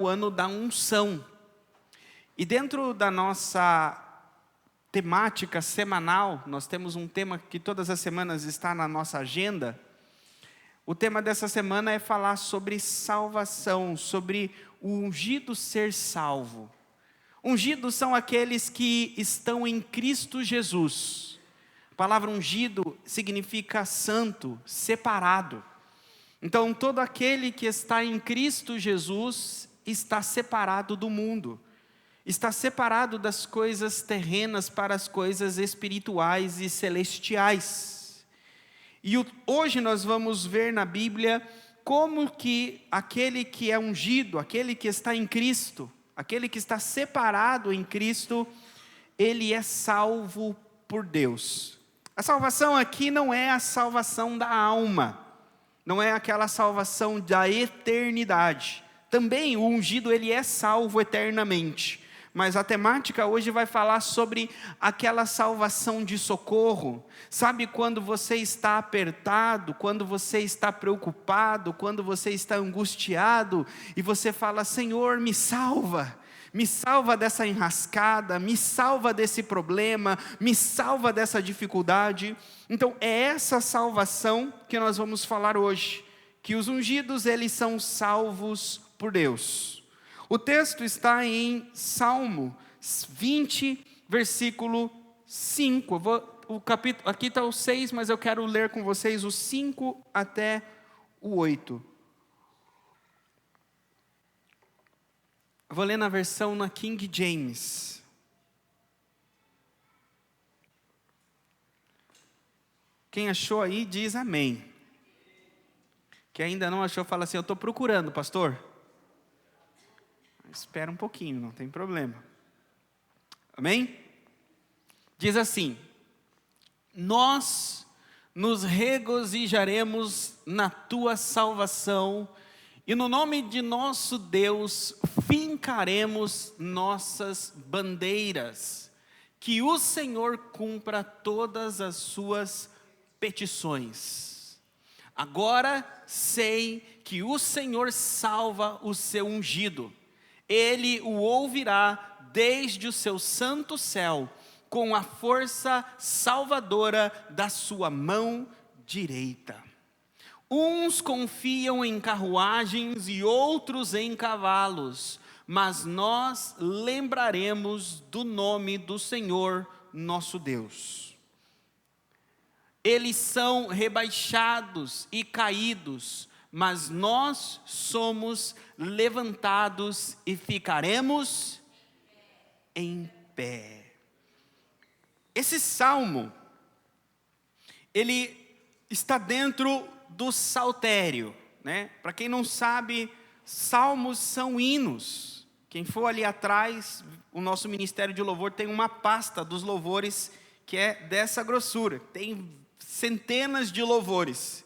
o ano da unção. E dentro da nossa temática semanal, nós temos um tema que todas as semanas está na nossa agenda. O tema dessa semana é falar sobre salvação, sobre o ungido ser salvo. Ungidos são aqueles que estão em Cristo Jesus. A palavra ungido significa santo, separado. Então, todo aquele que está em Cristo Jesus está separado do mundo. Está separado das coisas terrenas para as coisas espirituais e celestiais. E hoje nós vamos ver na Bíblia como que aquele que é ungido, aquele que está em Cristo, aquele que está separado em Cristo, ele é salvo por Deus. A salvação aqui não é a salvação da alma, não é aquela salvação da eternidade. Também o ungido ele é salvo eternamente. Mas a temática hoje vai falar sobre aquela salvação de socorro. Sabe quando você está apertado, quando você está preocupado, quando você está angustiado e você fala: Senhor, me salva dessa enrascada, me salva desse problema, me salva dessa dificuldade. Então é essa salvação que nós vamos falar hoje, que os ungidos eles são salvos por Deus. O texto está em Salmo 20, versículo 5. Aqui está o 6, mas eu quero ler com vocês o 5 até o 8. Eu vou ler na versão na King James. Quem achou aí diz amém. Quem ainda não achou fala assim: eu estou procurando, pastor. Espera um pouquinho, não tem problema. Amém? Diz assim: nós nos regozijaremos na tua salvação, e no nome de nosso Deus fincaremos nossas bandeiras. Que o Senhor cumpra todas as suas petições. Agora sei que o Senhor salva o seu ungido. Ele o ouvirá desde o seu santo céu, com a força salvadora da sua mão direita. Uns confiam em carruagens e outros em cavalos, mas nós lembraremos do nome do Senhor nosso Deus. Eles são rebaixados e caídos, mas nós somos levantados e ficaremos em pé. Esse salmo, ele está dentro do saltério, né? Para quem não sabe, salmos são hinos. Quem for ali atrás, o nosso Ministério de Louvor tem uma pasta dos louvores que é dessa grossura. Tem centenas de louvores.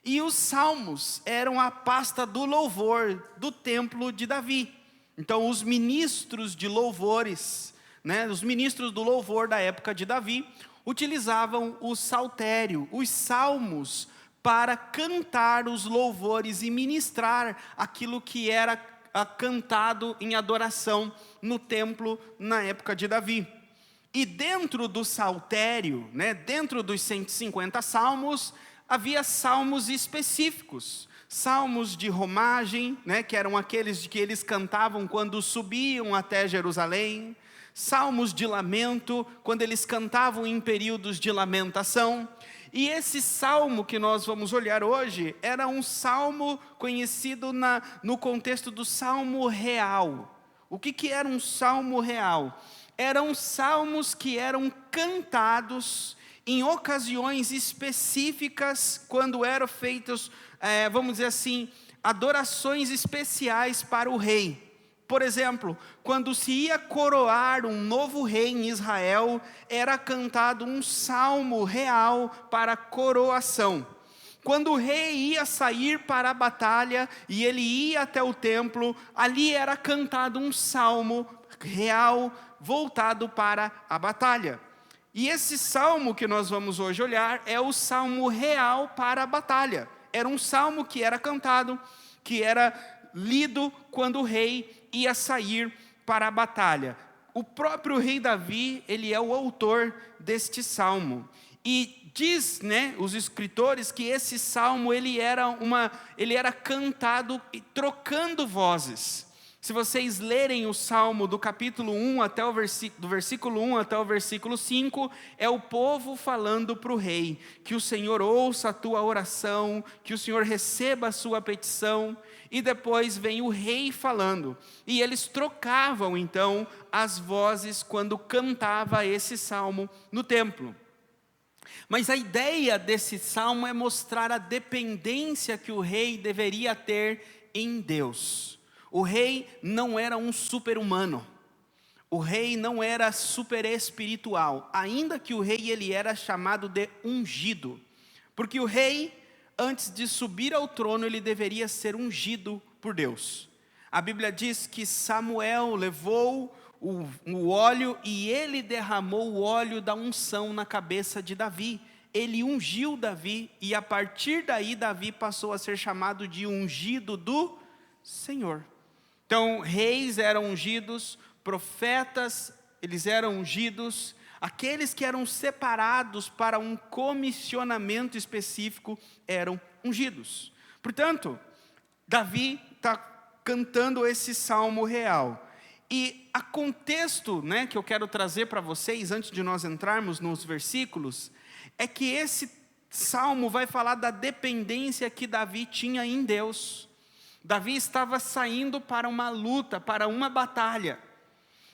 E os salmos eram a pasta do louvor do templo de Davi. Então os ministros de louvores, né, os ministros do louvor da época de Davi, utilizavam o saltério, os salmos, para cantar os louvores e ministrar aquilo que era cantado em adoração no templo na época de Davi. E dentro do saltério, né, dentro dos 150 salmos, havia salmos específicos, salmos de romagem, né, que eram aqueles que eles cantavam quando subiam até Jerusalém, salmos de lamento, quando eles cantavam em períodos de lamentação. E esse salmo que nós vamos olhar hoje, era um salmo conhecido no contexto do salmo real. O que era um salmo real? Eram salmos que eram cantados em ocasiões específicas, quando eram feitos, vamos dizer assim, adorações especiais para o rei. Por exemplo, quando se ia coroar um novo rei em Israel, era cantado um salmo real para a coroação. Quando o rei ia sair para a batalha e ele ia até o templo, ali era cantado um salmo real voltado para a batalha. E esse salmo que nós vamos hoje olhar é o salmo real para a batalha. Era um salmo que era cantado, que era lido quando o rei ia sair para a batalha. O próprio rei Davi, ele é o autor deste salmo. E diz, os escritores, que esse salmo ele era cantado e trocando vozes. Se vocês lerem o salmo do capítulo 1 do versículo 1 até o versículo 5, é o povo falando para o rei, que o Senhor ouça a tua oração, que o Senhor receba a sua petição, e depois vem o rei falando. E eles trocavam então as vozes quando cantava esse salmo no templo. Mas a ideia desse salmo é mostrar a dependência que o rei deveria ter em Deus. O rei não era um super-humano. O rei não era super espiritual, ainda que o rei ele era chamado de ungido. Porque o rei, antes de subir ao trono, ele deveria ser ungido por Deus. A Bíblia diz que Samuel levou o óleo e ele derramou o óleo da unção na cabeça de Davi. Ele ungiu Davi e a partir daí Davi passou a ser chamado de ungido do Senhor. Então, reis eram ungidos, profetas, eles eram ungidos, aqueles que eram separados para um comissionamento específico eram ungidos. Portanto, Davi está cantando esse salmo real. E o contexto, que eu quero trazer para vocês, antes de nós entrarmos nos versículos, é que esse salmo vai falar da dependência que Davi tinha em Deus. Davi estava saindo para uma luta, para uma batalha.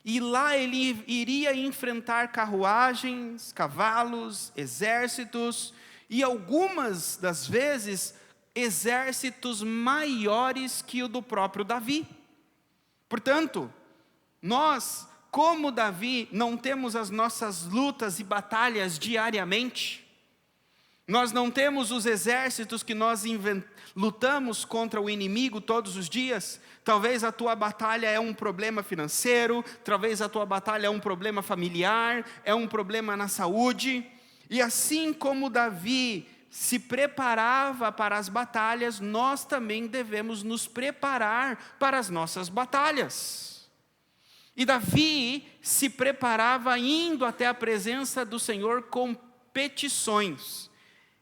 E lá ele iria enfrentar carruagens, cavalos, exércitos, e algumas das vezes, exércitos maiores que o do próprio Davi. Portanto, nós, como Davi, não temos as nossas lutas e batalhas diariamente. Nós não temos os exércitos que nós lutamos contra o inimigo todos os dias. Talvez a tua batalha é um problema financeiro, talvez a tua batalha é um problema familiar, é um problema na saúde. E assim como Davi se preparava para as batalhas, nós também devemos nos preparar para as nossas batalhas. E Davi se preparava indo até a presença do Senhor com petições.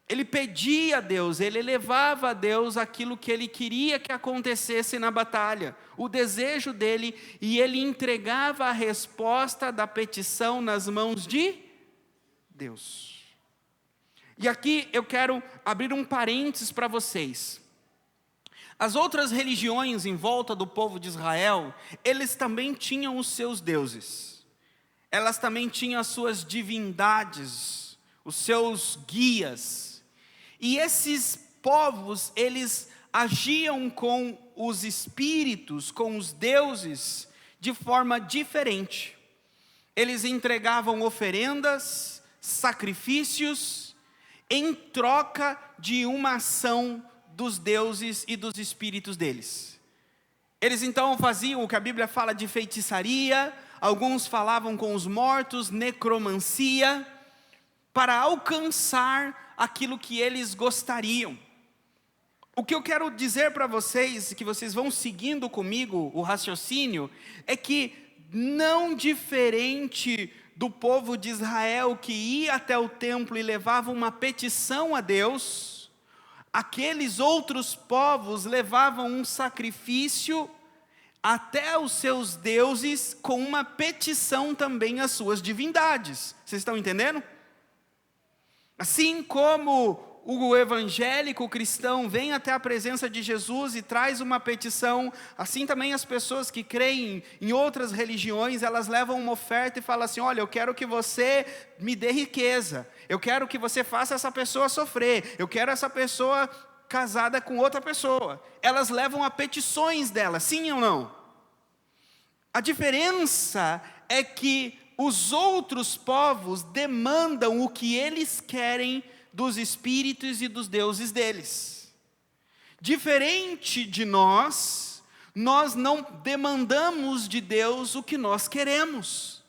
Ele pedia a Deus, ele elevava a Deus aquilo que ele queria que acontecesse na batalha, o desejo dele, e ele entregava a resposta da petição nas mãos de Deus. E aqui eu quero abrir um parênteses para vocês. As outras religiões em volta do povo de Israel, eles também tinham os seus deuses. Elas também tinham as suas divindades, os seus guias. E esses povos, eles agiam com os espíritos, com os deuses, de forma diferente. Eles entregavam oferendas, sacrifícios, em troca de uma ação dos deuses e dos espíritos deles. Eles então faziam o que a Bíblia fala de feitiçaria, alguns falavam com os mortos, necromancia, para alcançar aquilo que eles gostariam. O que eu quero dizer para vocês, que vocês vão seguindo comigo o raciocínio, é que não diferente do povo de Israel que ia até o templo e levava uma petição a Deus, aqueles outros povos levavam um sacrifício até os seus deuses com uma petição também às suas divindades. Vocês estão entendendo? Assim como o evangélico, o cristão, vem até a presença de Jesus e traz uma petição, assim também as pessoas que creem em outras religiões, elas levam uma oferta e falam assim: olha, eu quero que você me dê riqueza, eu quero que você faça essa pessoa sofrer, eu quero essa pessoa casada com outra pessoa. Elas levam a petições delas, sim ou não? A diferença é que os outros povos demandam o que eles querem dos espíritos e dos deuses deles. Diferente de nós não demandamos de Deus o que nós queremos.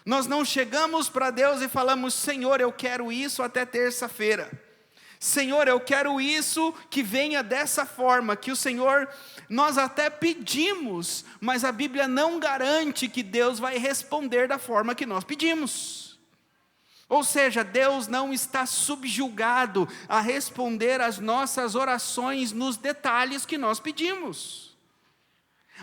Nós não chegamos para Deus e falamos: Senhor, eu quero isso até terça-feira. Senhor, eu quero isso, que venha dessa forma, que o Senhor, nós até pedimos, mas a Bíblia não garante que Deus vai responder da forma que nós pedimos. Ou seja, Deus não está subjugado a responder às nossas orações nos detalhes que nós pedimos.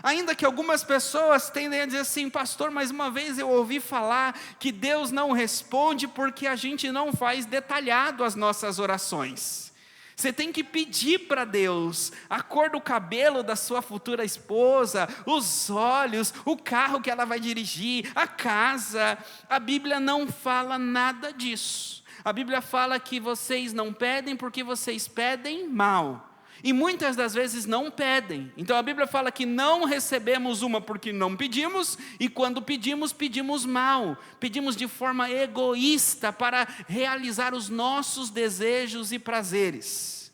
Ainda que algumas pessoas tendem a dizer assim: pastor, mas uma vez eu ouvi falar que Deus não responde porque a gente não faz detalhado as nossas orações. Você tem que pedir para Deus a cor do cabelo da sua futura esposa, os olhos, o carro que ela vai dirigir, a casa. A Bíblia não fala nada disso. A Bíblia fala que vocês não pedem porque vocês pedem mal. E muitas das vezes não pedem. Então a Bíblia fala que não recebemos uma porque não pedimos, e quando pedimos, pedimos mal. Pedimos de forma egoísta para realizar os nossos desejos e prazeres.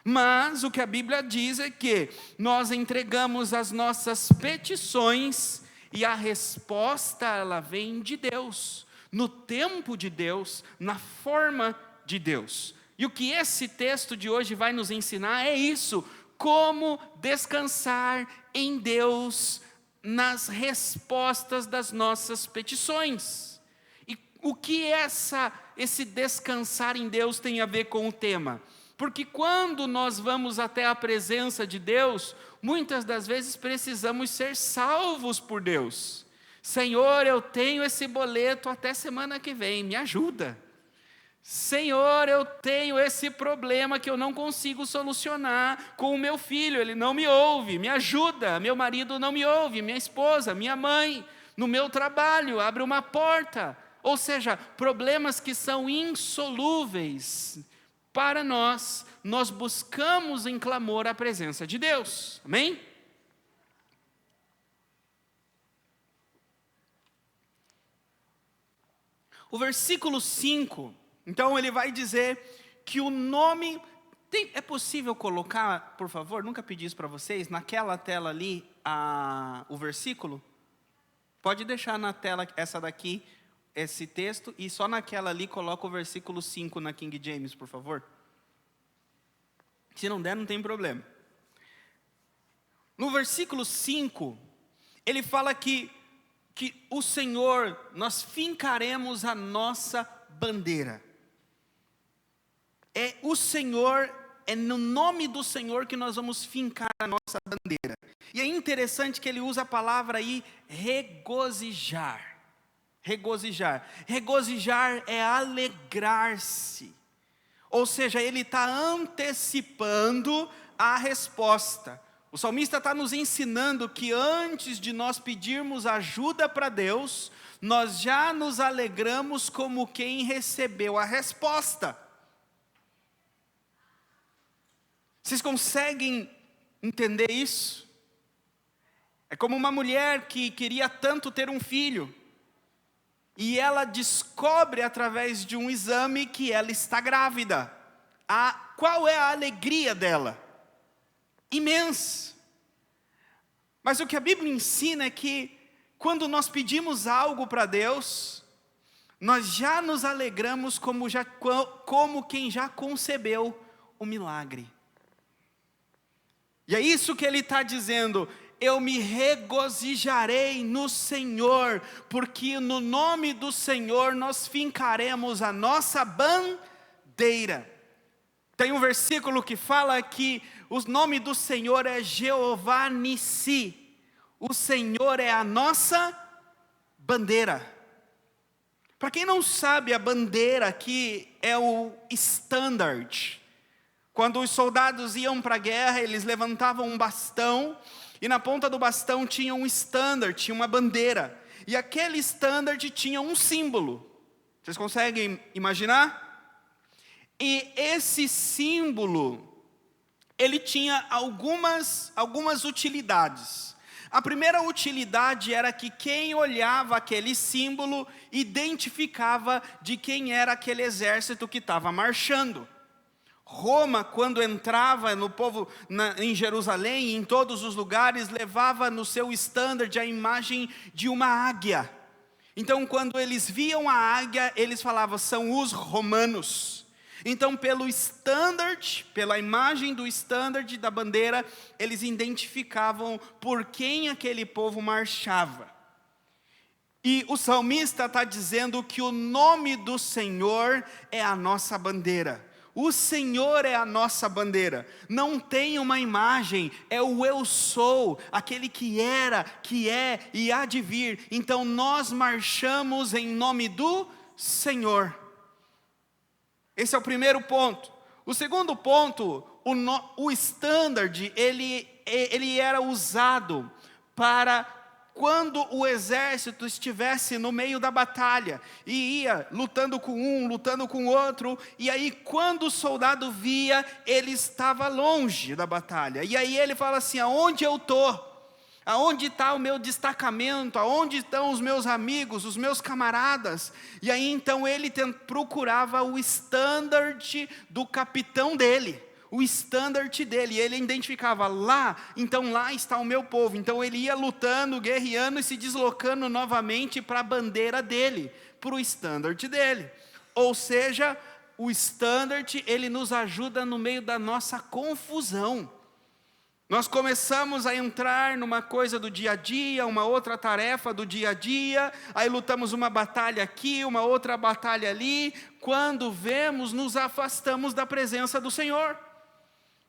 Mas o que a Bíblia diz é que nós entregamos as nossas petições e a resposta, ela vem de Deus, no tempo de Deus, na forma de Deus. E o que esse texto de hoje vai nos ensinar é isso: como descansar em Deus nas respostas das nossas petições. E o que esse descansar em Deus tem a ver com o tema? Porque quando nós vamos até a presença de Deus, muitas das vezes precisamos ser salvos por Deus. Senhor, eu tenho esse boleto até semana que vem, me ajuda. Senhor, eu tenho esse problema que eu não consigo solucionar com o meu filho, ele não me ouve, me ajuda. Meu marido não me ouve, minha esposa, minha mãe, no meu trabalho, abre uma porta. Ou seja, problemas que são insolúveis para nós buscamos em clamor a presença de Deus. Amém? O versículo 5... então ele vai dizer que o nome... é possível colocar, por favor, nunca pedi isso para vocês, naquela tela ali, o versículo? Pode deixar na tela essa daqui, esse texto, e só naquela ali coloca o versículo 5 na King James, por favor. Se não der, não tem problema. No versículo 5, ele fala que o Senhor, nós fincaremos a nossa bandeira. É o Senhor, é no nome do Senhor que nós vamos fincar a nossa bandeira. E é interessante que ele usa a palavra aí, regozijar. Regozijar. Regozijar é alegrar-se. Ou seja, ele está antecipando a resposta. O salmista está nos ensinando que antes de nós pedirmos ajuda para Deus, nós já nos alegramos como quem recebeu a resposta. Vocês conseguem entender isso? É como uma mulher que queria tanto ter um filho, e ela descobre através de um exame que ela está grávida. Qual é a alegria dela? Imensa. Mas o que a Bíblia ensina é que quando nós pedimos algo para Deus, nós já nos alegramos como quem já concebeu o milagre. E é isso que ele está dizendo: eu me regozijarei no Senhor, porque no nome do Senhor nós fincaremos a nossa bandeira. Tem um versículo que fala que o nome do Senhor é Jeová Nissi. O Senhor é a nossa bandeira. Para quem não sabe, a bandeira aqui é o standard. Quando os soldados iam para a guerra, eles levantavam um bastão, e na ponta do bastão tinha um standard, tinha uma bandeira. E aquele standard tinha um símbolo. Vocês conseguem imaginar? E esse símbolo, ele tinha algumas utilidades. A primeira utilidade era que quem olhava aquele símbolo identificava de quem era aquele exército que estava marchando. Roma, quando entrava no povo em Jerusalém, em todos os lugares, levava no seu estandarte a imagem de uma águia. Então, quando eles viam a águia, eles falavam, são os romanos. Então, pelo standard, pela imagem do standard da bandeira, eles identificavam por quem aquele povo marchava. E o salmista está dizendo que o nome do Senhor é a nossa bandeira. O Senhor é a nossa bandeira. Não tem uma imagem, é o eu sou, aquele que era, que é e há de vir. Então nós marchamos em nome do Senhor. Esse é o primeiro ponto. O segundo ponto, o standard, ele era usado para quando o exército estivesse no meio da batalha, e ia lutando com um, lutando com outro, e aí quando o soldado via, ele estava longe da batalha, e aí ele fala assim, aonde eu estou? Aonde está o meu destacamento? Aonde estão os meus amigos, os meus camaradas? E aí então ele procurava o standard do capitão dele, o standard dele, ele identificava lá, então lá está o meu povo. Então ele ia lutando, guerreando e se deslocando novamente para a bandeira dele, para o standard dele. Ou seja, o standard, ele nos ajuda no meio da nossa confusão. Nós começamos a entrar numa coisa do dia a dia, uma outra tarefa do dia a dia, aí lutamos uma batalha aqui, uma outra batalha ali, quando vemos, nos afastamos da presença do Senhor,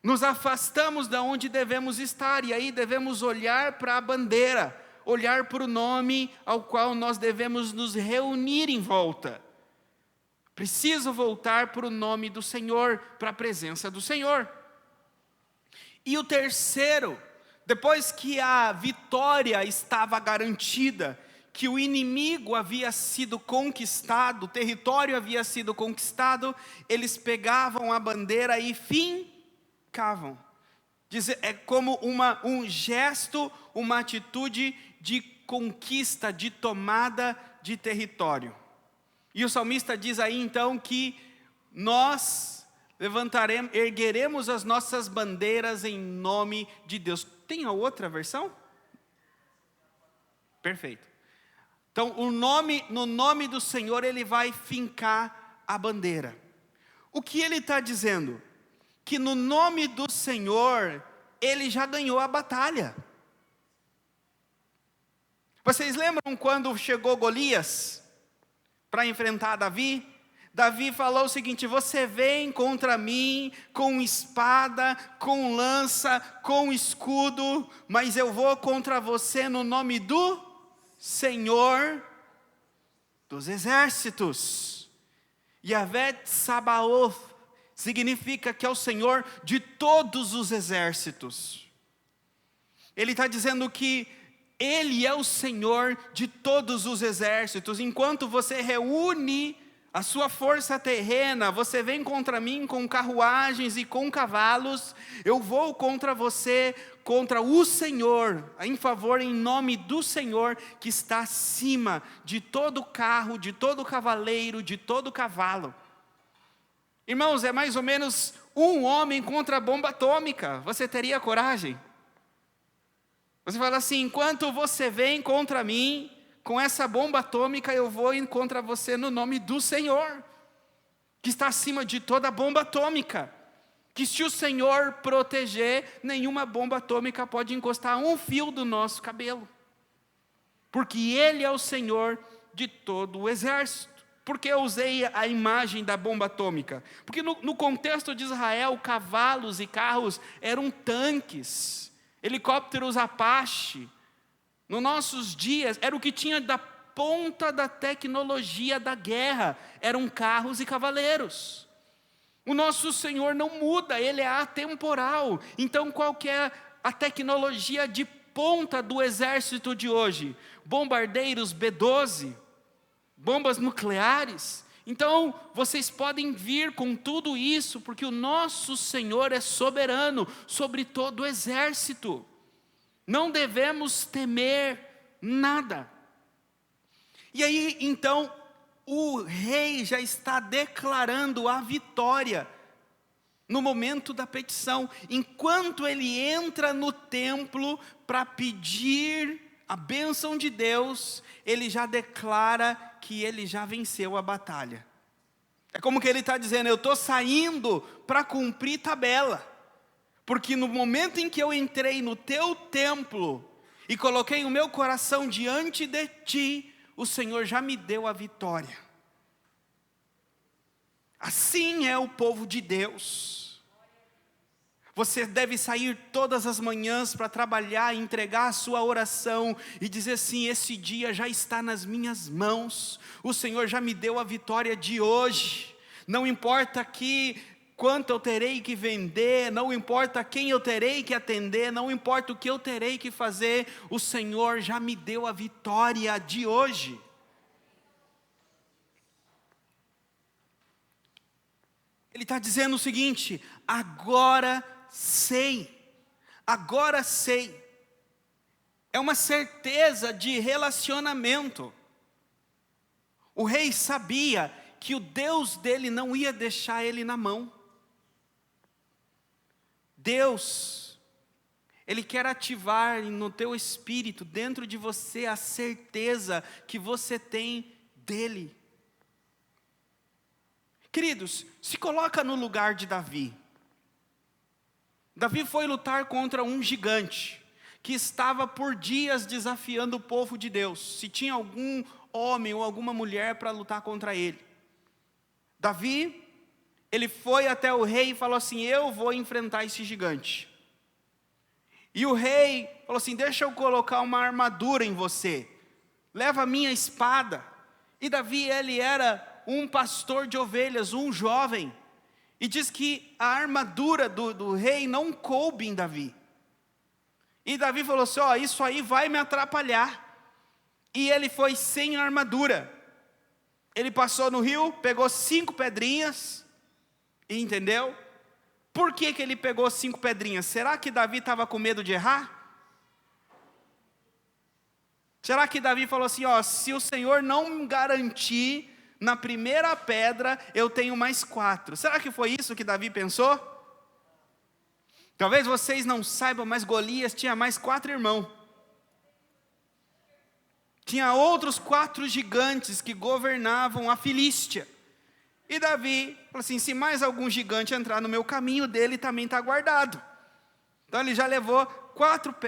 nos afastamos da onde devemos estar, e aí devemos olhar para a bandeira, olhar para o nome ao qual nós devemos nos reunir em volta. Preciso voltar para o nome do Senhor, para a presença do Senhor. E o terceiro, depois que a vitória estava garantida, que o inimigo havia sido conquistado, o território havia sido conquistado, eles pegavam a bandeira e fincavam. É como um gesto, uma atitude de conquista, de tomada de território. E o salmista diz aí então que nós ergueremos as nossas bandeiras em nome de Deus. Tem a outra versão? Perfeito. Então, no nome do Senhor, ele vai fincar a bandeira. O que ele está dizendo? Que no nome do Senhor, ele já ganhou a batalha. Vocês lembram quando chegou Golias para enfrentar Davi? Davi falou o seguinte, você vem contra mim com espada, com lança, com escudo, mas eu vou contra você no nome do Senhor dos exércitos. Yahvé Sabaoth significa que é o Senhor de todos os exércitos. Ele está dizendo que Ele é o Senhor de todos os exércitos. Enquanto você reúne a sua força terrena, você vem contra mim com carruagens e com cavalos, eu vou contra você, contra o Senhor, em nome do Senhor, que está acima de todo carro, de todo cavaleiro, de todo cavalo. Irmãos, é mais ou menos um homem contra a bomba atômica. Você teria coragem? Você fala assim, enquanto você vem contra mim, com essa bomba atômica eu vou contra você no nome do Senhor, que está acima de toda bomba atômica, que se o Senhor proteger, nenhuma bomba atômica pode encostar um fio do nosso cabelo, porque Ele é o Senhor de todo o exército. Por que eu usei a imagem da bomba atômica? Porque no contexto de Israel, cavalos e carros eram tanques, helicópteros Apache. Nos nossos dias, era o que tinha da ponta da tecnologia da guerra, eram carros e cavaleiros. O nosso Senhor não muda, Ele é atemporal. Então qual que é a tecnologia de ponta do exército de hoje? Bombardeiros B-12, bombas nucleares. Então vocês podem vir com tudo isso, porque o nosso Senhor é soberano sobre todo o exército. Não devemos temer nada. E aí, então, o rei já está declarando a vitória no momento da petição. Enquanto ele entra no templo para pedir a bênção de Deus, ele já declara que ele já venceu a batalha. É como que ele está dizendo: eu estou saindo para cumprir tabela, porque no momento em que eu entrei no teu templo e coloquei o meu coração diante de ti, o Senhor já me deu a vitória. Assim é o povo de Deus. Você deve sair todas as manhãs para trabalhar, entregar a sua oração e dizer assim: esse dia já está nas minhas mãos, o Senhor já me deu a vitória de hoje. Não importa quanto eu terei que vender, não importa quem eu terei que atender, não importa o que eu terei que fazer, o Senhor já me deu a vitória de hoje. Ele está dizendo o seguinte: agora sei. É uma certeza de relacionamento. O rei sabia que o Deus dele não ia deixar ele na mão. Deus, Ele quer ativar no teu espírito, dentro de você, a certeza que você tem dele. Queridos, se coloca no lugar de Davi. Davi foi lutar contra um gigante, que estava por dias desafiando o povo de Deus. Se tinha algum homem ou alguma mulher para lutar contra ele. Davi, ele foi até o rei e falou assim: eu vou enfrentar esse gigante. E o rei falou assim: deixa eu colocar uma armadura em você. Leva a minha espada. E Davi, ele era um pastor de ovelhas, um jovem. E diz que a armadura do rei não coube em Davi. E Davi falou assim: ó, isso aí vai me atrapalhar. E ele foi sem armadura. Ele passou no rio, pegou 5 pedrinhas. E entendeu? Por que ele pegou 5 pedrinhas? Será que Davi estava com medo de errar? Será que Davi falou assim: ó, se o Senhor não me garantir na primeira pedra, eu tenho mais 4. Será que foi isso que Davi pensou? Talvez vocês não saibam, mas Golias tinha mais 4 irmãos. Tinha outros 4 gigantes que governavam a Filístia. E Davi falou assim: se mais algum gigante entrar no meu caminho, dele também está guardado. Então ele já levou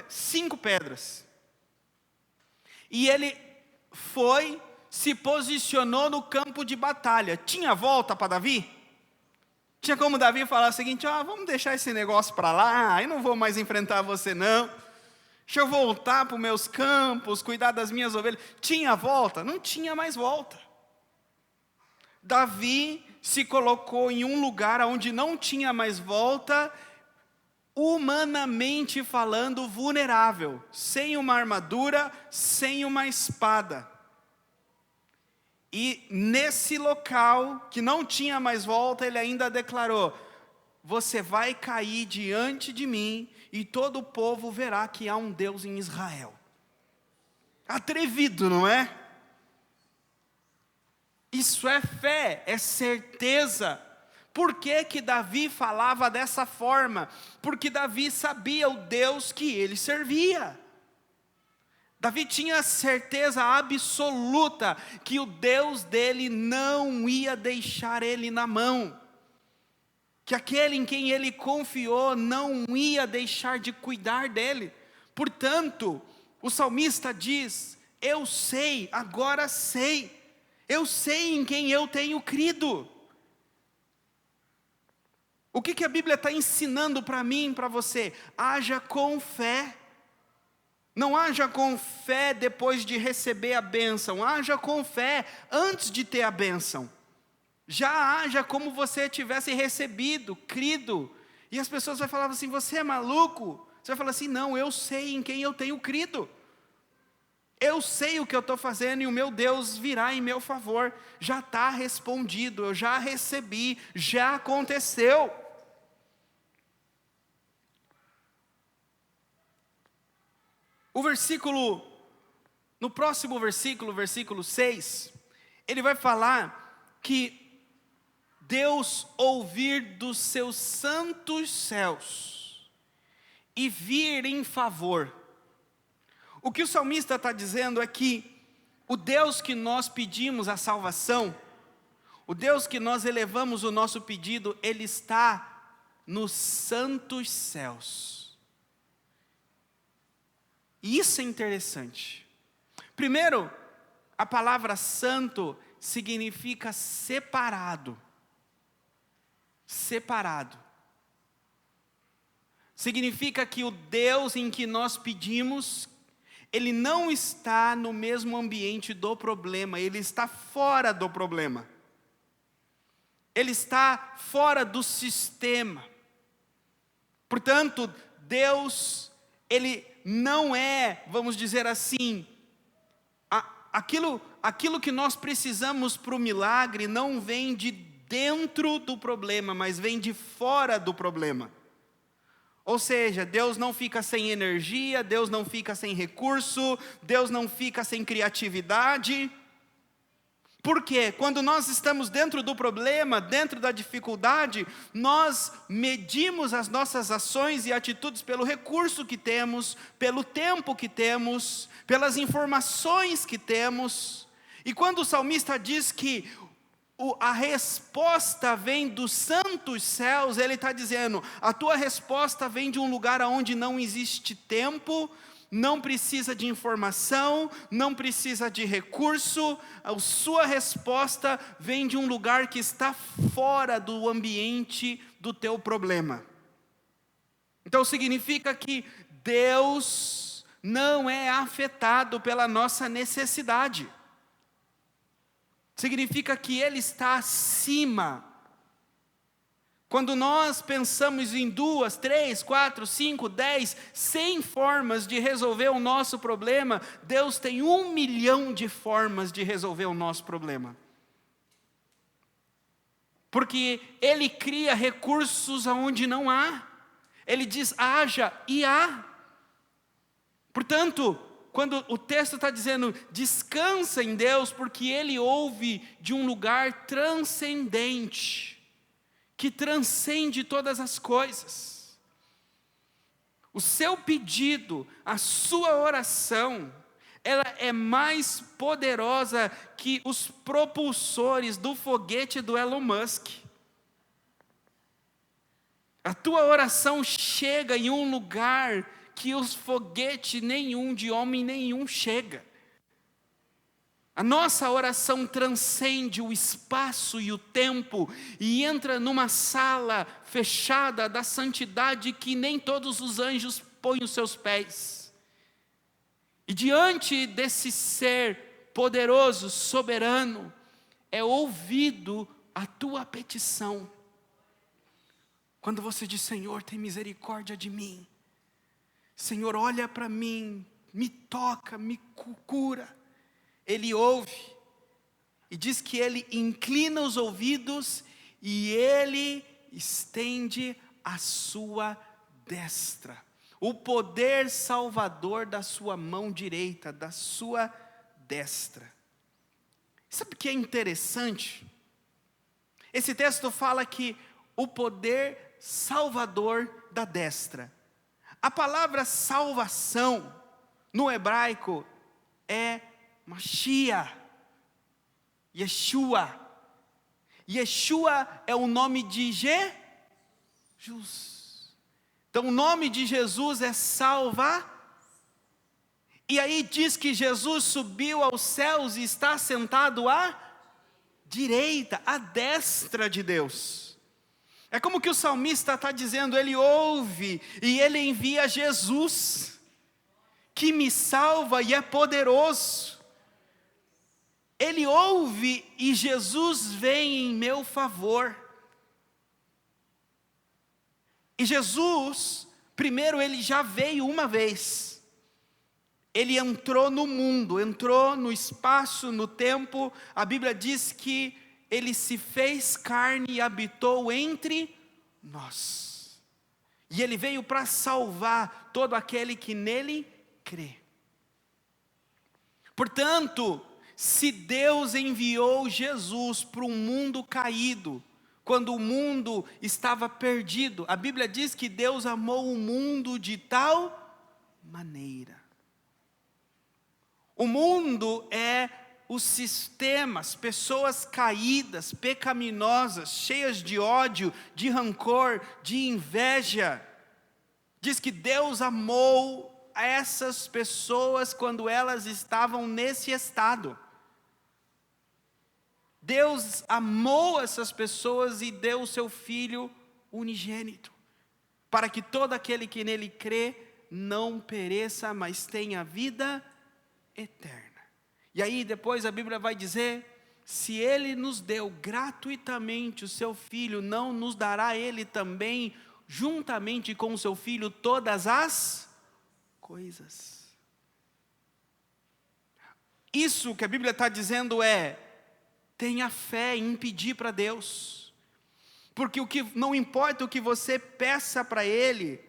5 pedras. E ele se posicionou no campo de batalha. Tinha volta para Davi? Tinha como Davi falar o seguinte: vamos deixar esse negócio para lá, eu não vou mais enfrentar você não. Deixa eu voltar para os meus campos, cuidar das minhas ovelhas. Tinha volta? Não tinha mais volta. Davi se colocou em um lugar onde não tinha mais volta, humanamente falando, vulnerável, sem uma armadura, sem uma espada. E nesse local, que não tinha mais volta, ele ainda declarou: você vai cair diante de mim, e todo o povo verá que há um Deus em Israel. Atrevido, não é? Isso é fé, é certeza. Por que Davi falava dessa forma? Porque Davi sabia o Deus que ele servia. Davi tinha certeza absoluta que o Deus dele não ia deixar ele na mão. Que aquele em quem ele confiou não ia deixar de cuidar dele. Portanto, o salmista diz: eu sei, agora sei. Eu sei em quem eu tenho crido. O que a Bíblia está ensinando para mim e para você? Haja com fé. Não haja com fé depois de receber a bênção. Haja com fé antes de ter a bênção. Já haja como você tivesse recebido, crido. E as pessoas vão falar assim: você é maluco? Você vai falar assim: não, eu sei em quem eu tenho crido. Eu sei o que eu estou fazendo e o meu Deus virá em meu favor. Já está respondido, eu já recebi, já aconteceu. No próximo versículo, versículo 6, ele vai falar que Deus ouvir dos seus santos céus e vir em favor. O que o salmista está dizendo é que o Deus que nós pedimos a salvação, O Deus que nós elevamos o nosso pedido, Ele está nos santos céus. E isso é interessante. Primeiro, a palavra santo significa separado. Separado. Significa que o Deus em que nós pedimos, Ele não está no mesmo ambiente do problema, Ele está fora do problema. Ele está fora do sistema. Portanto, Deus, Ele não é, vamos dizer assim, aquilo que nós precisamos para o milagre não vem de dentro do problema, mas vem de fora do problema. Ou seja, Deus não fica sem energia, Deus não fica sem recurso, Deus não fica sem criatividade. Porque quando nós estamos dentro do problema, dentro da dificuldade, nós medimos as nossas ações e atitudes pelo recurso que temos, pelo tempo que temos, pelas informações que temos. E quando o salmista diz que a resposta vem dos santos céus, ele está dizendo, a tua resposta vem de um lugar onde não existe tempo, não precisa de informação, não precisa de recurso, a sua resposta vem de um lugar que está fora do ambiente do teu problema. Então significa que Deus não é afetado pela nossa necessidade. Significa que Ele está acima. Quando nós pensamos em 2, 3, 4, 5, 10, 100 formas de resolver o nosso problema, Deus tem 1 milhão de formas de resolver o nosso problema. Porque Ele cria recursos onde não há. Ele diz, haja e há. Portanto, quando o texto está dizendo, descansa em Deus, porque Ele ouve de um lugar transcendente, que transcende todas as coisas. O seu pedido, a sua oração, ela é mais poderosa que os propulsores do foguete do Elon Musk. A tua oração chega em um lugar que os foguetes nenhum, de homem nenhum, chega. A nossa oração transcende o espaço e o tempo e entra numa sala fechada da santidade que nem todos os anjos põem os seus pés. E diante desse ser poderoso, soberano, é ouvido a tua petição. Quando você diz, Senhor, tem misericórdia de mim. Senhor, olha para mim, me toca, me cura. Ele ouve, e diz que Ele inclina os ouvidos, e Ele estende a sua destra. O poder salvador da sua mão direita, da sua destra. Sabe o que é interessante? Esse texto fala que o poder salvador da destra. A palavra salvação, no hebraico, é Mashiach, Yeshua. Yeshua é o nome de Jesus. Então o nome de Jesus é salva. E aí diz que Jesus subiu aos céus e está sentado à direita, à destra de Deus. É como que o salmista está dizendo, ele ouve e ele envia Jesus, que me salva e é poderoso. Ele ouve e Jesus vem em meu favor. E Jesus, primeiro ele já veio uma vez. Ele entrou no mundo, entrou no espaço, no tempo. A Bíblia diz que Ele se fez carne e habitou entre nós. E Ele veio para salvar todo aquele que nele crê. Portanto, se Deus enviou Jesus para um mundo caído, quando o mundo estava perdido, a Bíblia diz que Deus amou o mundo de tal maneira. O mundo é os sistemas, pessoas caídas, pecaminosas, cheias de ódio, de rancor, de inveja. Diz que Deus amou essas pessoas quando elas estavam nesse estado. Deus amou essas pessoas e deu o seu Filho unigênito, para que todo aquele que nele crê não pereça, mas tenha vida eterna. E aí depois a Bíblia vai dizer, se Ele nos deu gratuitamente o seu Filho, não nos dará Ele também, juntamente com o seu Filho, todas as coisas? Isso que a Bíblia está dizendo é, tenha fé em pedir para Deus, porque não importa o que você peça para Ele,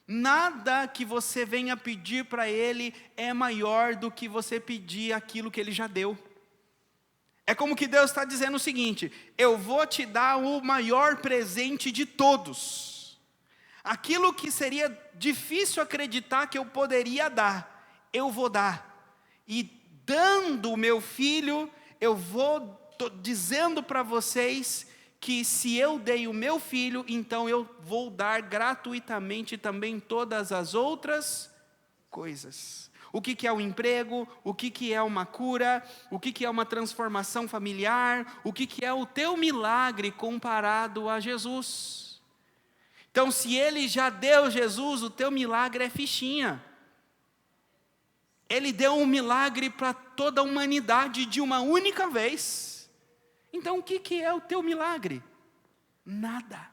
nada que você venha pedir para Ele é maior do que você pedir aquilo que Ele já deu. É como que Deus está dizendo o seguinte, eu vou te dar o maior presente de todos. Aquilo que seria difícil acreditar que eu poderia dar, eu vou dar. E dando o meu Filho, eu estou dizendo para vocês que se eu dei o meu Filho, então eu vou dar gratuitamente também todas as outras coisas. O que é um emprego, o que é uma cura, o que é uma transformação familiar, o que é o teu milagre comparado a Jesus. Então se Ele já deu Jesus, o teu milagre é fichinha. Ele deu um milagre para toda a humanidade de uma única vez. Então o que é o teu milagre? Nada.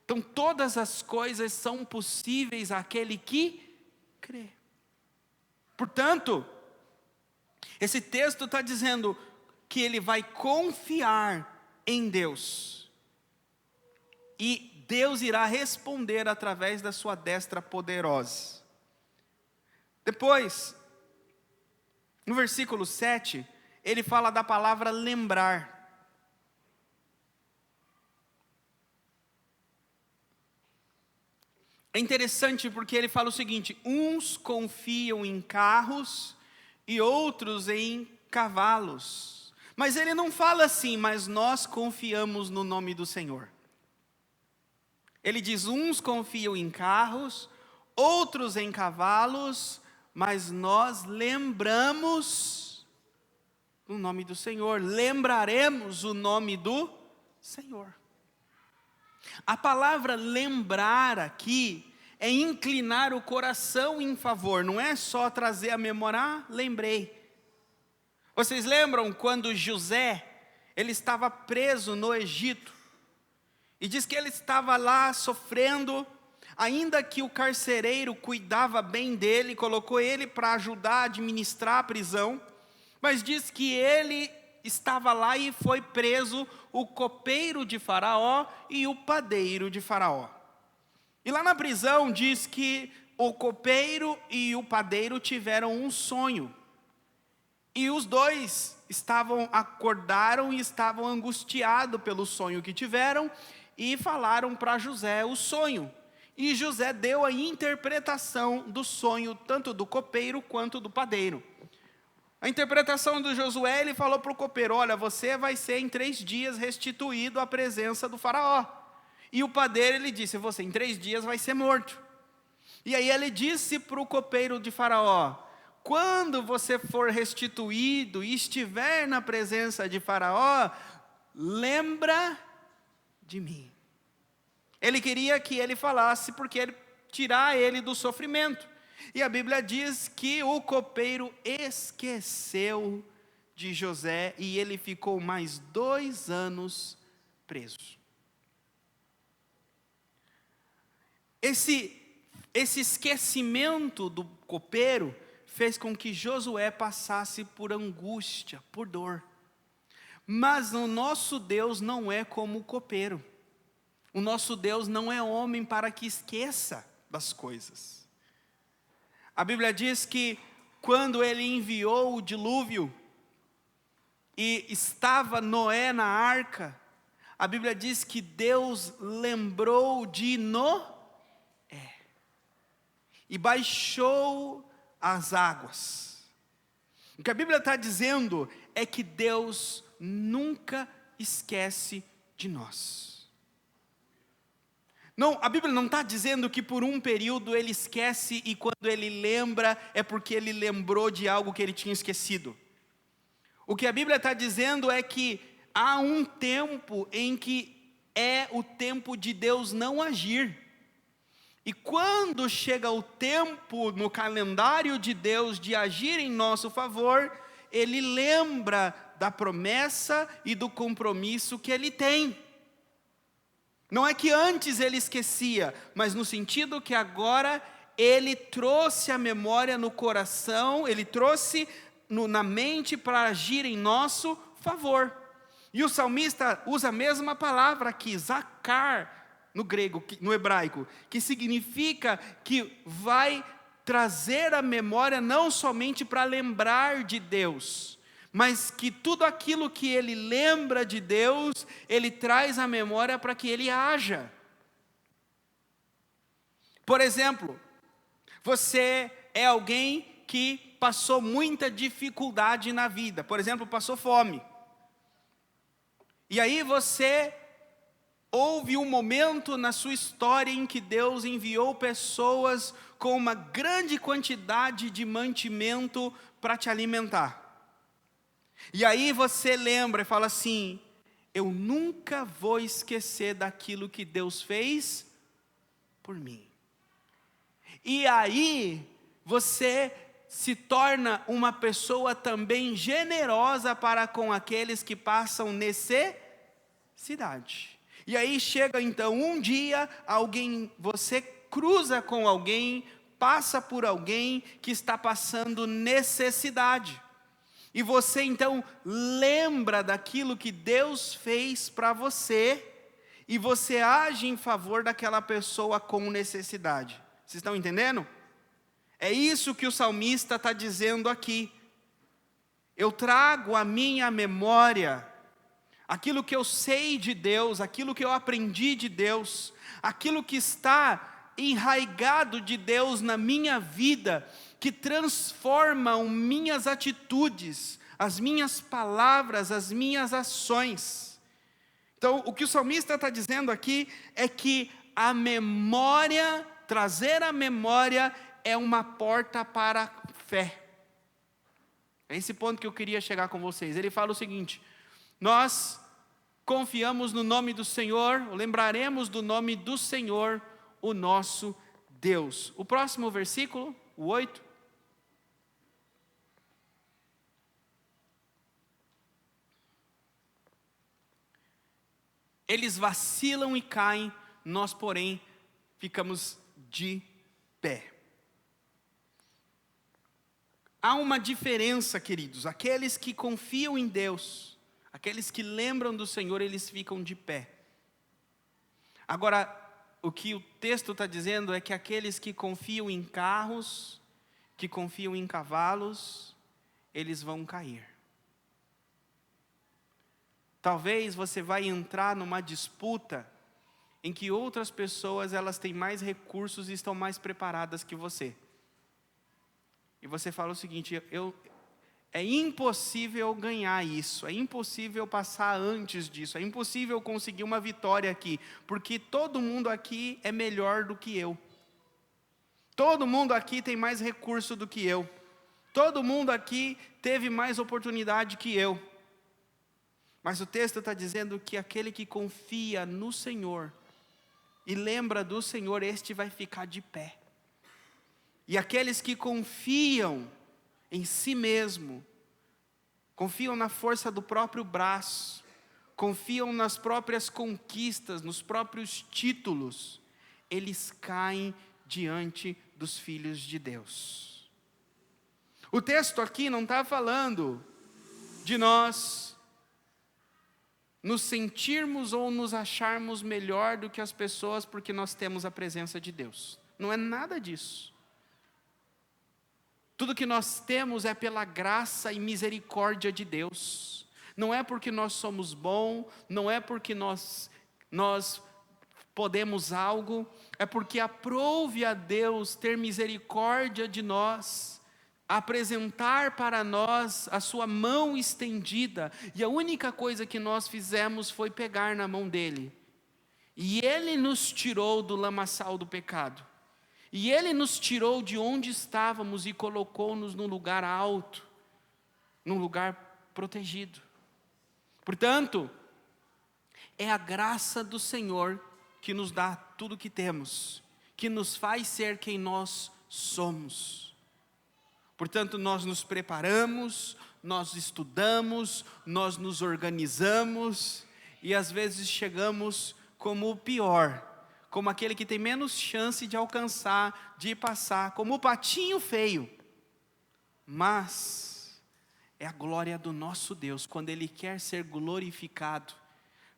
Então todas as coisas são possíveis àquele que crê. Portanto, esse texto está dizendo que ele vai confiar em Deus. E Deus irá responder através da sua destra poderosa. Depois, no versículo 7, ele fala da palavra lembrar. É interessante porque ele fala o seguinte, uns confiam em carros e outros em cavalos. Mas ele não fala assim, mas nós confiamos no nome do Senhor. Ele diz, uns confiam em carros, outros em cavalos, mas nós lembramos o nome do Senhor, lembraremos o nome do Senhor. A palavra lembrar aqui é inclinar o coração em favor, não é só trazer a memória, lembrei. Vocês lembram quando José, ele estava preso no Egito, e diz que ele estava lá sofrendo, ainda que o carcereiro cuidava bem dele, colocou ele para ajudar a administrar a prisão, mas diz que ele estava lá e foi preso o copeiro de Faraó e o padeiro de Faraó. E lá na prisão diz que o copeiro e o padeiro tiveram um sonho. E os dois acordaram e estavam angustiados pelo sonho que tiveram e falaram para José o sonho. E José deu a interpretação do sonho, tanto do copeiro quanto do padeiro. A interpretação do Josué, ele falou para o copeiro, olha, você vai ser em 3 dias restituído à presença do faraó. E o padeiro, ele disse, você em 3 dias vai ser morto. E aí ele disse para o copeiro de faraó, quando você for restituído e estiver na presença de faraó, lembra de mim. Ele queria que ele falasse, porque ele tirar ele do sofrimento. E a Bíblia diz que o copeiro esqueceu de José e ele ficou mais 2 anos preso. Esse esquecimento do copeiro fez com que Josué passasse por angústia, por dor. Mas o nosso Deus não é como o copeiro. O nosso Deus não é homem para que esqueça das coisas. A Bíblia diz que quando ele enviou o dilúvio e estava Noé na arca, a Bíblia diz que Deus lembrou de Noé e baixou as águas. O que a Bíblia está dizendo é que Deus nunca esquece de nós. Não, a Bíblia não está dizendo que por um período Ele esquece e quando Ele lembra é porque Ele lembrou de algo que Ele tinha esquecido. O que a Bíblia está dizendo é que há um tempo em que é o tempo de Deus não agir. E quando chega o tempo no calendário de Deus de agir em nosso favor, Ele lembra da promessa e do compromisso que Ele tem. Não é que antes Ele esquecia, mas no sentido que agora Ele trouxe a memória no coração, Ele trouxe na mente para agir em nosso favor. E o salmista usa a mesma palavra aqui, zakar, no grego, no hebraico, que significa que vai trazer a memória não somente para lembrar de Deus, mas que tudo aquilo que ele lembra de Deus, ele traz a memória para que ele haja. Por exemplo, você é alguém que passou muita dificuldade na vida, por exemplo, passou fome. E aí houve um momento na sua história em que Deus enviou pessoas com uma grande quantidade de mantimento para te alimentar. E aí você lembra e fala assim: eu nunca vou esquecer daquilo que Deus fez por mim. E aí você se torna uma pessoa também generosa para com aqueles que passam necessidade. E aí chega então um dia, você cruza com alguém, passa por alguém que está passando necessidade. E você então lembra daquilo que Deus fez para você, e você age em favor daquela pessoa com necessidade. Vocês estão entendendo? É isso que o salmista está dizendo aqui. Eu trago à minha memória aquilo que eu sei de Deus, aquilo que eu aprendi de Deus, aquilo que está enraizado de Deus na minha vida, que transformam minhas atitudes, as minhas palavras, as minhas ações. Então, o que o salmista está dizendo aqui é que a memória, trazer a memória, é uma porta para a fé. É esse ponto que eu queria chegar com vocês. Ele fala o seguinte: nós confiamos no nome do Senhor, lembraremos do nome do Senhor, o nosso Deus. O próximo versículo, o 8. Eles vacilam e caem, nós, porém, ficamos de pé. Há uma diferença, queridos. Aqueles que confiam em Deus, aqueles que lembram do Senhor, eles ficam de pé. Agora, o que o texto está dizendo é que aqueles que confiam em carros, que confiam em cavalos, eles vão cair. Talvez você vai entrar numa disputa em que outras pessoas, elas têm mais recursos e estão mais preparadas que você. E você fala o seguinte: é impossível ganhar isso, é impossível passar antes disso, é impossível conseguir uma vitória aqui, porque todo mundo aqui é melhor do que eu. Todo mundo aqui tem mais recurso do que eu. Todo mundo aqui teve mais oportunidade que eu. Mas o texto está dizendo que aquele que confia no Senhor e lembra do Senhor, este vai ficar de pé. E aqueles que confiam em si mesmo, confiam na força do próprio braço, confiam nas próprias conquistas, nos próprios títulos, eles caem diante dos filhos de Deus. O texto aqui não está falando de nós nos sentirmos ou nos acharmos melhor do que as pessoas porque nós temos a presença de Deus. Não é nada disso. Tudo que nós temos é pela graça e misericórdia de Deus. Não é porque nós somos bons, não é porque nós podemos algo, é porque aprouve a Deus ter misericórdia de nós, apresentar para nós a sua mão estendida, e a única coisa que nós fizemos foi pegar na mão dele. E ele nos tirou do lamaçal do pecado. E ele nos tirou de onde estávamos e colocou-nos num lugar alto, num lugar protegido. Portanto, é a graça do Senhor que nos dá tudo o que temos, que nos faz ser quem nós somos. Portanto, nós nos preparamos, nós estudamos, nós nos organizamos, e às vezes chegamos como o pior, como aquele que tem menos chance de alcançar, de passar, como o patinho feio. Mas é a glória do nosso Deus, quando Ele quer ser glorificado,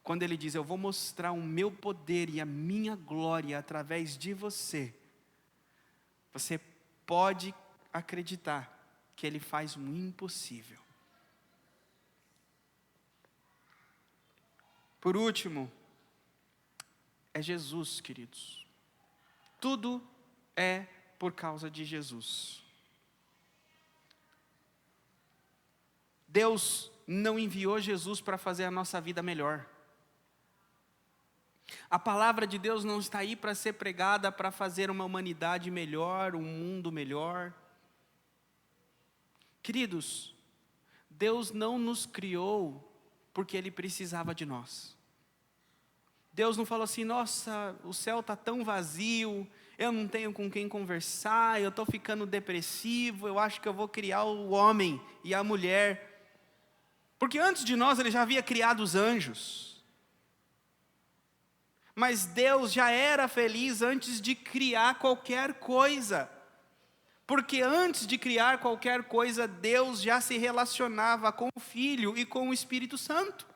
quando Ele diz: eu vou mostrar o meu poder e a minha glória através de você. Você pode acreditar que Ele faz o impossível. Por último, é Jesus, queridos. Tudo é por causa de Jesus. Deus não enviou Jesus para fazer a nossa vida melhor. A palavra de Deus não está aí para ser pregada para fazer uma humanidade melhor, um mundo melhor. Queridos, Deus não nos criou porque Ele precisava de nós. Deus não falou assim: nossa, o céu está tão vazio, eu não tenho com quem conversar, eu estou ficando depressivo, eu acho que eu vou criar o homem e a mulher. Porque antes de nós Ele já havia criado os anjos. Mas Deus já era feliz antes de criar qualquer coisa. Porque antes de criar qualquer coisa, Deus já se relacionava com o Filho e com o Espírito Santo.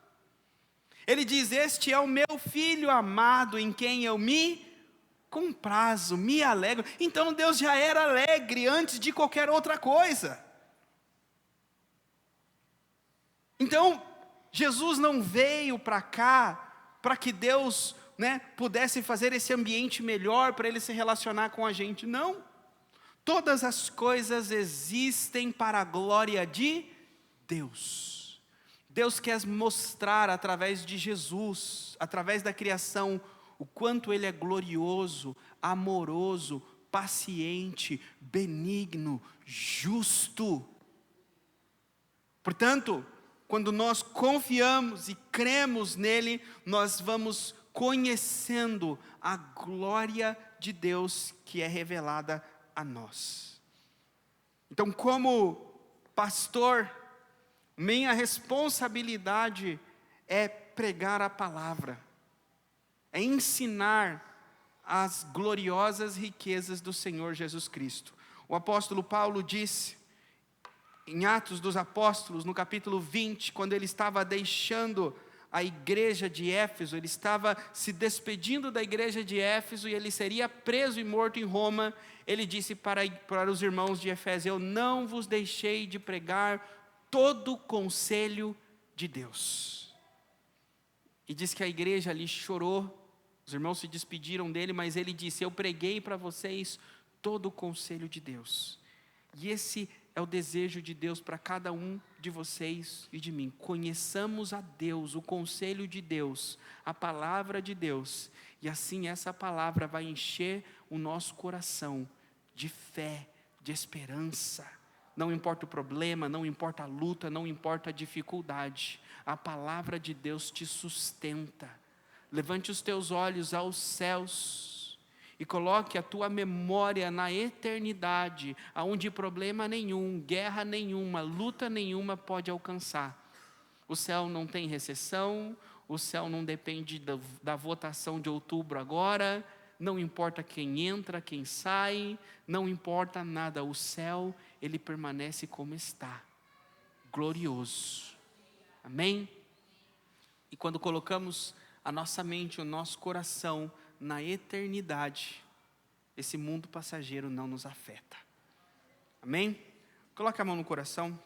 Ele diz: este é o meu Filho amado, em quem eu me comprazo, me alegro. Então Deus já era alegre antes de qualquer outra coisa. Então, Jesus não veio para cá para que Deus, pudesse fazer esse ambiente melhor para Ele se relacionar com a gente. Não. Todas as coisas existem para a glória de Deus. Deus quer mostrar através de Jesus, através da criação, o quanto Ele é glorioso, amoroso, paciente, benigno, justo. Portanto, quando nós confiamos e cremos nele, nós vamos conhecendo a glória de Deus que é revelada a nós. Então, como pastor, minha responsabilidade é pregar a palavra, é ensinar as gloriosas riquezas do Senhor Jesus Cristo. O apóstolo Paulo disse, em Atos dos Apóstolos, no capítulo 20, quando ele estava deixando a igreja de Éfeso, ele estava se despedindo da igreja de Éfeso e ele seria preso e morto em Roma. Ele disse para os irmãos de Efésio: eu não vos deixei de pregar todo o conselho de Deus. E diz que a igreja ali chorou, os irmãos se despediram dele, mas ele disse: eu preguei para vocês todo o conselho de Deus. E esse é o desejo de Deus para cada um de vocês e de mim. Conheçamos a Deus, o conselho de Deus, a palavra de Deus, e assim essa palavra vai encher o nosso coração de fé, de esperança. Não importa o problema, não importa a luta, não importa a dificuldade, a palavra de Deus te sustenta. Levante os teus olhos aos céus e coloque a tua memória na eternidade, aonde problema nenhum, guerra nenhuma, luta nenhuma pode alcançar. O céu não tem recessão, o céu não depende da votação de outubro agora, não importa quem entra, quem sai, não importa nada, o céu, ele permanece como está, glorioso. Amém? E quando colocamos a nossa mente, o nosso coração na eternidade, esse mundo passageiro não nos afeta. Amém? Coloque a mão no coração.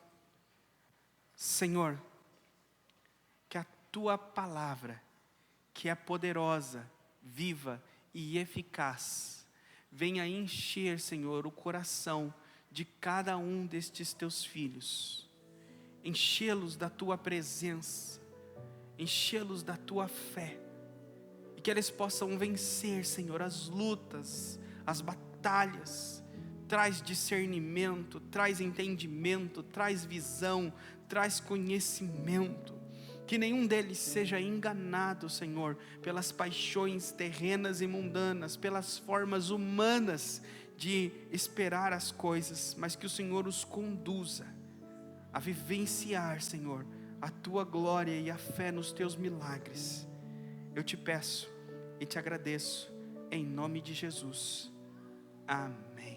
Senhor, que a tua palavra, que é poderosa, viva e eficaz, venha encher, Senhor, o coração de cada um destes teus filhos, enchê-los da tua presença, enchê-los da tua fé, e que eles possam vencer, Senhor, as lutas, as batalhas. Traz discernimento, traz entendimento, traz visão, traz conhecimento. Que nenhum deles seja enganado, Senhor, pelas paixões terrenas e mundanas, pelas formas humanas de esperar as coisas, mas que o Senhor os conduza a vivenciar, Senhor, a tua glória e a fé nos teus milagres. Eu te peço e te agradeço, em nome de Jesus. Amém.